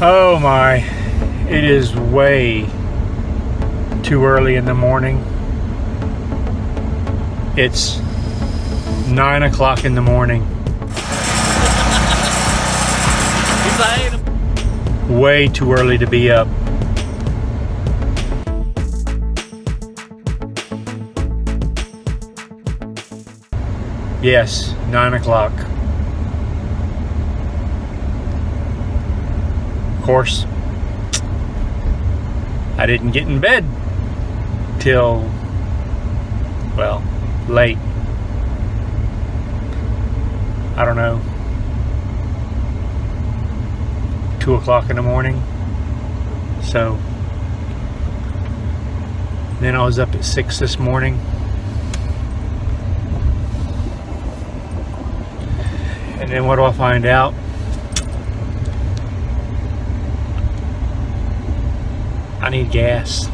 Oh my, it is way too early in the morning. It's 9 o'clock in the morning. Way too early to be up. Yes, 9 o'clock. Of course, I didn't get in bed till, well, late. I don't know, 2 o'clock in the morning. So then I was up at 6 this morning. And then what do I find out? I need gas.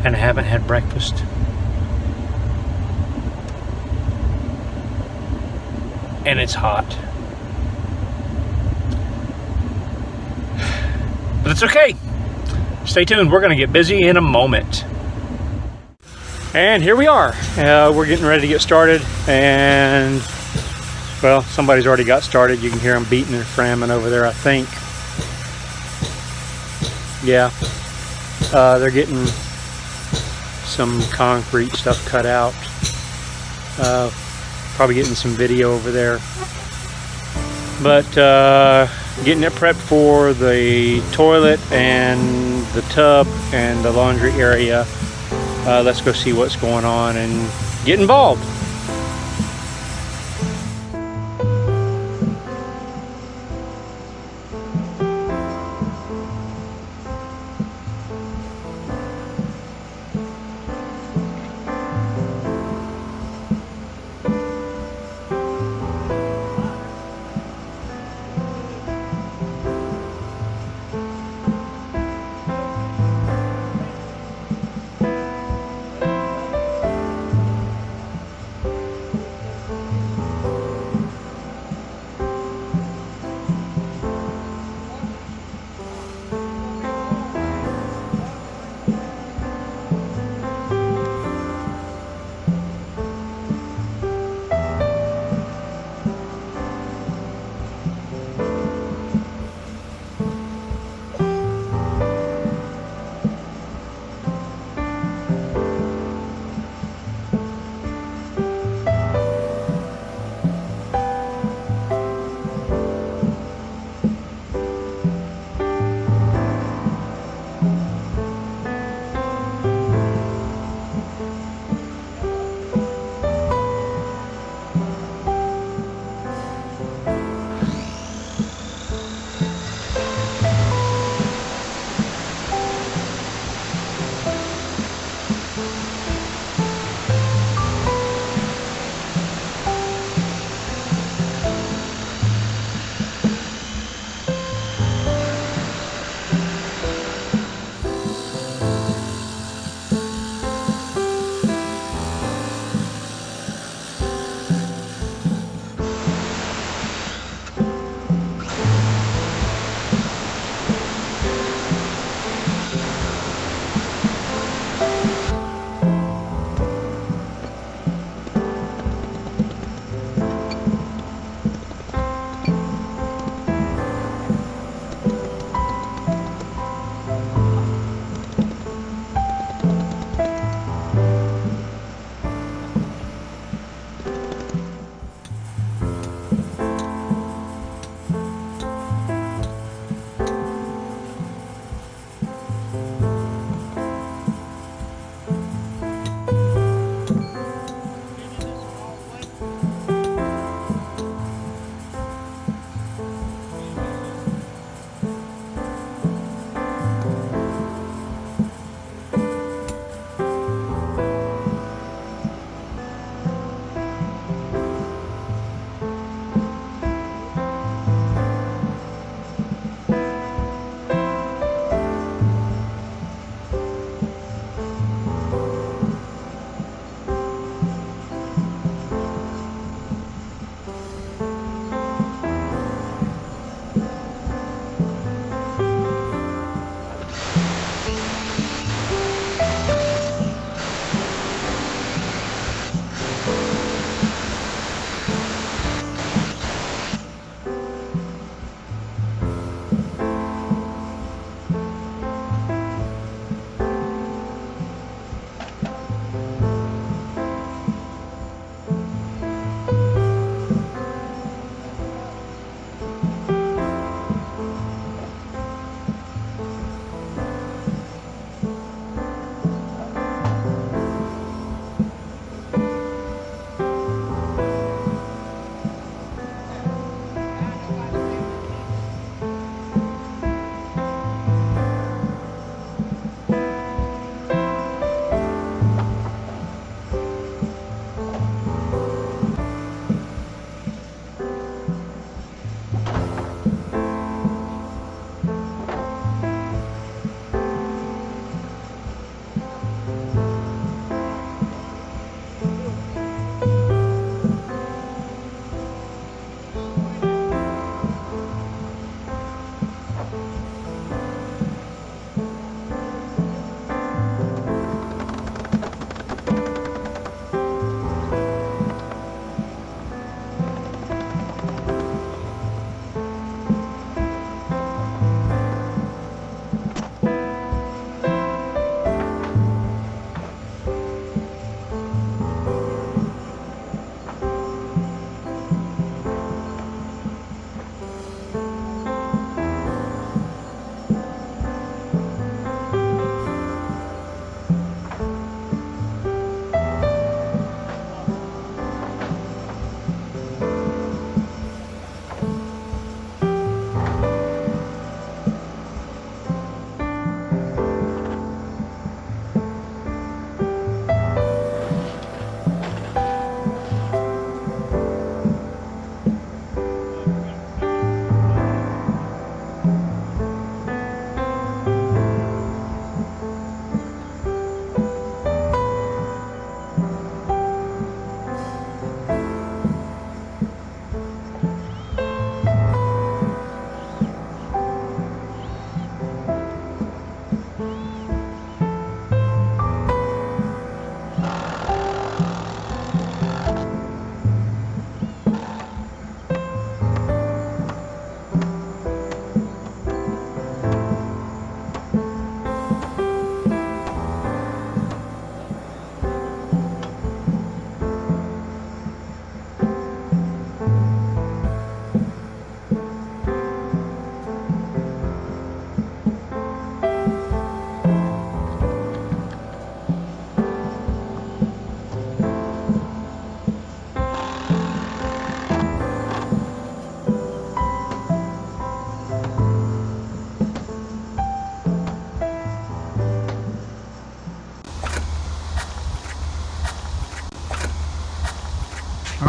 And I haven't had breakfast. And it's hot. But it's okay. Stay tuned. We're going to get busy in a moment. And here we are. We're getting ready to get started. And, well, somebody's already got started. You can hear them beating and framming over there, I think. Yeah. They're getting some concrete stuff cut out. Probably getting some video over there. But getting it prepped for the toilet and the tub and the laundry area. Let's go see what's going on and get involved.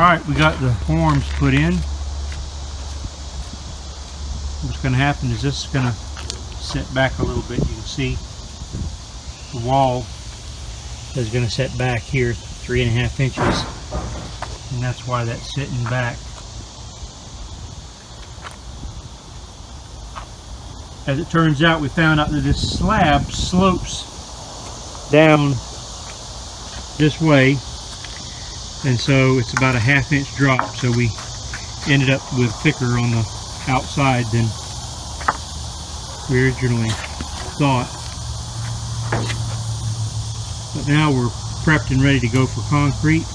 Alright, we got the forms put in. What's going to happen is this is going to set back a little bit. You can see the wall is going to set back here 3.5 inches, and that's why that's sitting back. As it turns out, we found out that this slab slopes down this way, and so it's about a 1/2 inch drop, so we ended up with thicker on the outside than we originally thought. But now we're prepped and ready to go for concrete.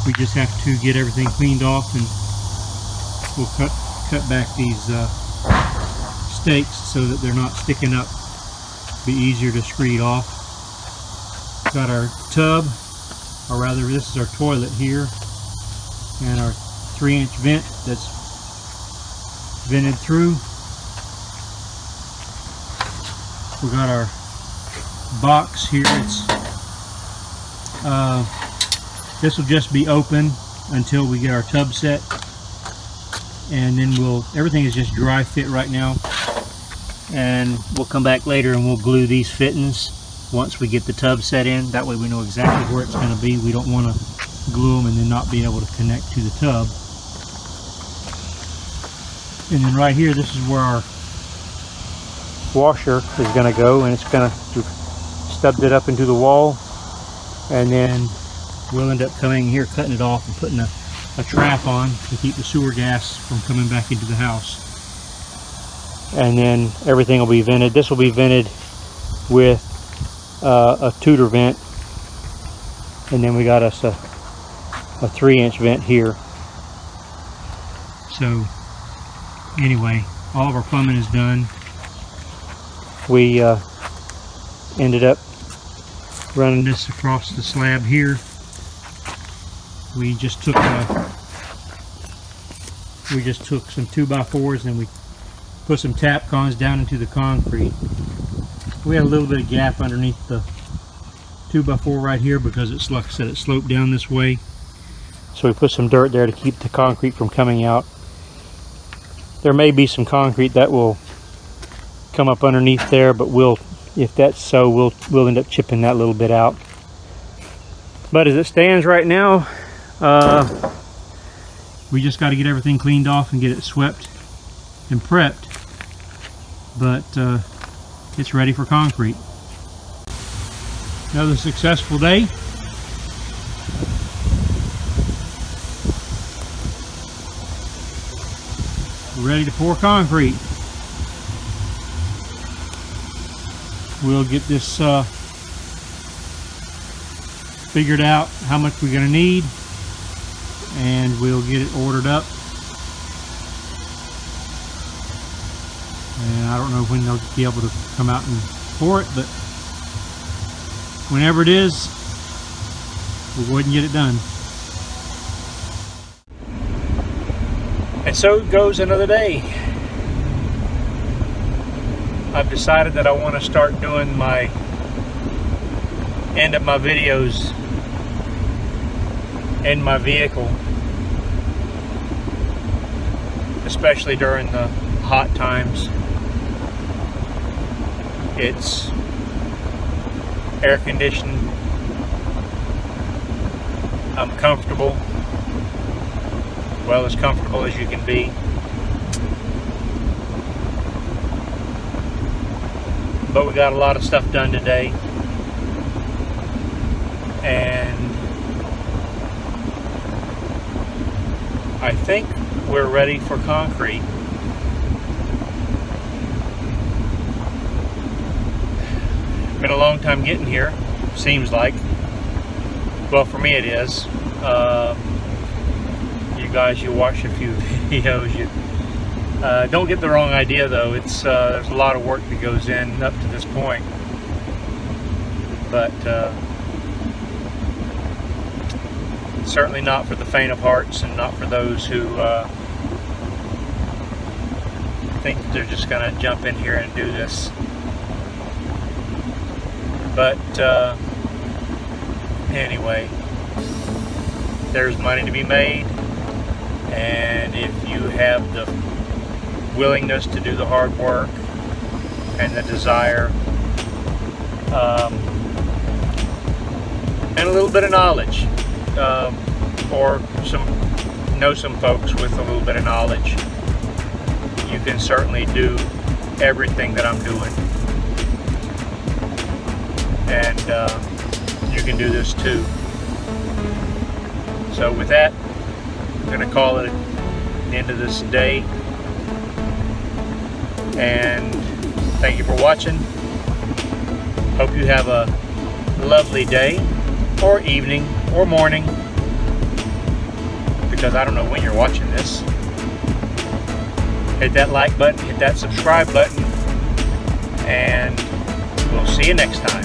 We just have to get everything cleaned off, and we'll cut back these stakes so that they're not sticking up. Be easier to screed off. Got our tub, or rather this is our toilet here, and our 3-inch vent that's vented through. We got our box here. This will just be open until we get our tub set, and then everything is just dry fit right now, and we'll come back later and we'll glue these fittings once we get the tub set in. That way we know exactly where it's going to be. We don't want to glue them and then not be able to connect to the tub. And then right here, this is where our washer is going to go, and we've stubbed it up into the wall, and then we'll end up coming here, cutting it off, and putting a trap on to keep the sewer gas from coming back into the house. And then everything will be vented. This will be vented with a Tudor vent, and then we got us a 3-inch vent here. So anyway, all of our plumbing is done. We ended up running this across the slab here. We just took some 2x4s, and we put some tap cons down into the concrete. We had a little bit of gap underneath the 2x4 right here because it's, like I said, it sloped down this way. So we put some dirt there to keep the concrete from coming out. There may be some concrete that will come up underneath there, but if that's so, we'll end up chipping that little bit out. But as it stands right now, we just got to get everything cleaned off and get it swept and prepped. But it's ready for concrete. Another successful day. We're ready to pour concrete. We'll get this figured out, how much we're going to need, and we'll get it ordered up. And I don't know when they'll be able to come out and pour it, but whenever it is, we'll go ahead and get it done. And so goes another day. I've decided that I want to start doing my end of my videos in my vehicle, especially during the hot times. It's air conditioned. I'm comfortable, well, as comfortable as you can be. But we got a lot of stuff done today, and I think we're ready for concrete. Been a long time getting here, seems like. Well, for me it is. You guys, you watch a few videos, don't get the wrong idea though. It's there's a lot of work that goes in up to this point, but certainly not for the faint of hearts, and not for those who think they're just gonna jump in here and do this. But anyway, there's money to be made, and if you have the willingness to do the hard work and the desire, and a little bit of knowledge, or know some folks with a little bit of knowledge, you can certainly do everything that I'm doing. And you can do this too. So with that, I'm going to call it the end of this day. And thank you for watching. Hope you have a lovely day, or evening, or morning, because I don't know when you're watching this. Hit that like button, hit that subscribe button, and we'll see you next time.